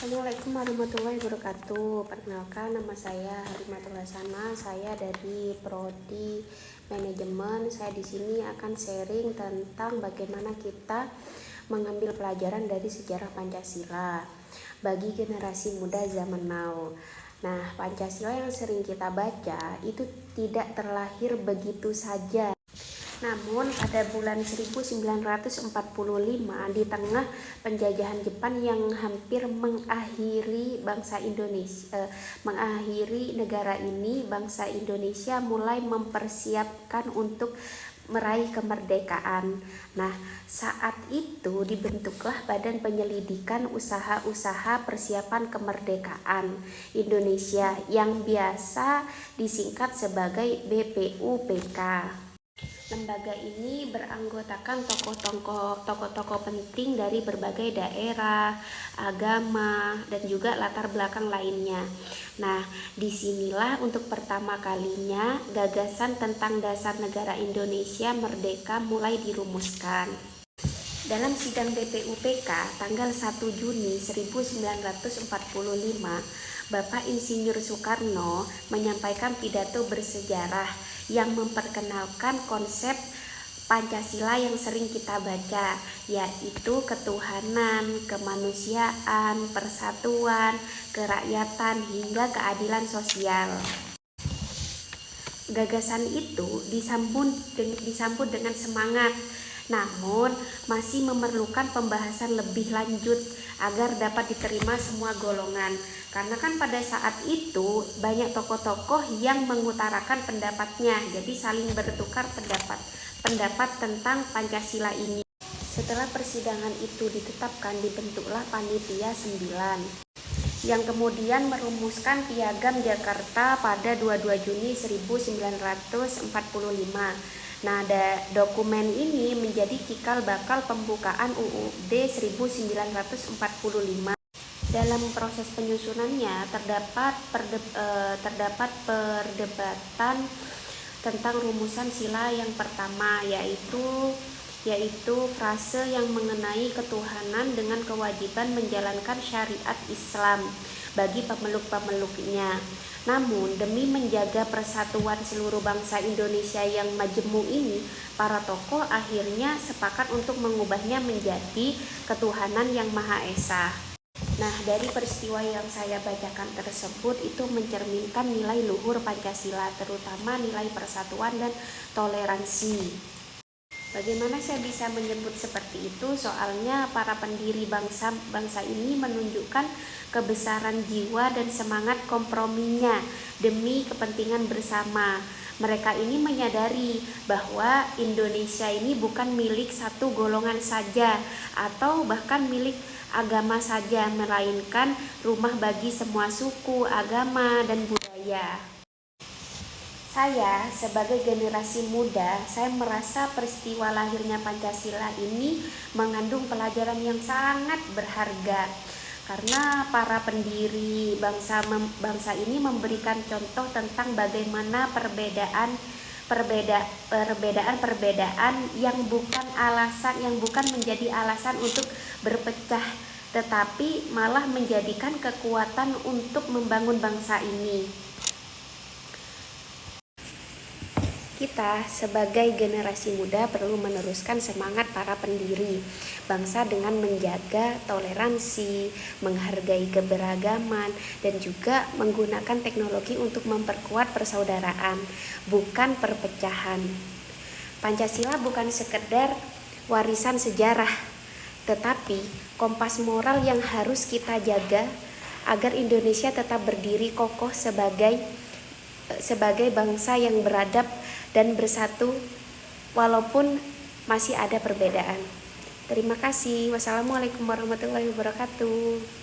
Assalamualaikum warahmatullahi wabarakatuh. Perkenalkan, nama saya Halimatul Hasanah. Saya dari Prodi Manajemen. Saya di sini akan sharing tentang bagaimana kita mengambil pelajaran dari sejarah Pancasila bagi generasi muda zaman now. Nah, Pancasila yang sering kita baca itu tidak terlahir begitu saja. Namun pada bulan 1945 di tengah penjajahan Jepang yang hampir mengakhiri negara ini, bangsa Indonesia mulai mempersiapkan untuk meraih kemerdekaan. Nah, saat itu dibentuklah Badan Penyelidikan Usaha-usaha Persiapan Kemerdekaan Indonesia yang biasa disingkat sebagai BPUPK. Lembaga ini beranggotakan tokoh-tokoh penting dari berbagai daerah, agama, dan juga latar belakang lainnya. Nah, disinilah untuk pertama kalinya gagasan tentang dasar negara Indonesia merdeka mulai dirumuskan. Dalam sidang BPUPK tanggal 1 Juni 1945, Bapak Insinyur Soekarno menyampaikan pidato bersejarah yang memperkenalkan konsep Pancasila yang sering kita baca, yaitu ketuhanan, kemanusiaan, persatuan, kerakyatan, hingga keadilan sosial. Gagasan itu disambut dengan semangat, namun masih memerlukan pembahasan lebih lanjut agar dapat diterima semua golongan. Karena kan pada saat itu banyak tokoh-tokoh yang mengutarakan pendapatnya, jadi saling bertukar pendapat tentang Pancasila ini. Setelah persidangan itu ditetapkan, dibentuklah Panitia 9 yang kemudian merumuskan Piagam Jakarta pada 22 Juni 1945. Nah, dokumen ini menjadi cikal bakal pembukaan UUD 1945. Dalam proses penyusunannya terdapat perdebatan tentang rumusan sila yang pertama, yaitu frase yang mengenai ketuhanan dengan kewajiban menjalankan syariat Islam bagi pemeluk-pemeluknya. Namun demi menjaga persatuan seluruh bangsa Indonesia yang majemuk ini, para tokoh akhirnya sepakat untuk mengubahnya menjadi ketuhanan yang Maha Esa. Nah, dari peristiwa yang saya bacakan tersebut itu mencerminkan nilai luhur Pancasila, terutama nilai persatuan dan toleransi. Bagaimana saya bisa menyebut seperti itu? Soalnya para pendiri bangsa ini menunjukkan kebesaran jiwa dan semangat komprominya demi kepentingan bersama. Mereka ini menyadari bahwa Indonesia ini bukan milik satu golongan saja atau bahkan milik agama saja, melainkan rumah bagi semua suku, agama, dan budaya. Saya sebagai generasi muda, saya merasa peristiwa lahirnya Pancasila ini mengandung pelajaran yang sangat berharga. Karena para pendiri bangsa ini memberikan contoh tentang bagaimana perbedaan yang bukan menjadi alasan untuk berpecah, tetapi malah menjadikan kekuatan untuk membangun bangsa ini. Kita sebagai generasi muda perlu meneruskan semangat para pendiri bangsa dengan menjaga toleransi, menghargai keberagaman, dan juga menggunakan teknologi untuk memperkuat persaudaraan, bukan perpecahan. Pancasila bukan sekedar warisan sejarah, tetapi kompas moral yang harus kita jaga agar Indonesia tetap berdiri kokoh sebagai bangsa yang beradab dan bersatu walaupun masih ada perbedaan. Terima kasih. Wassalamualaikum warahmatullahi wabarakatuh.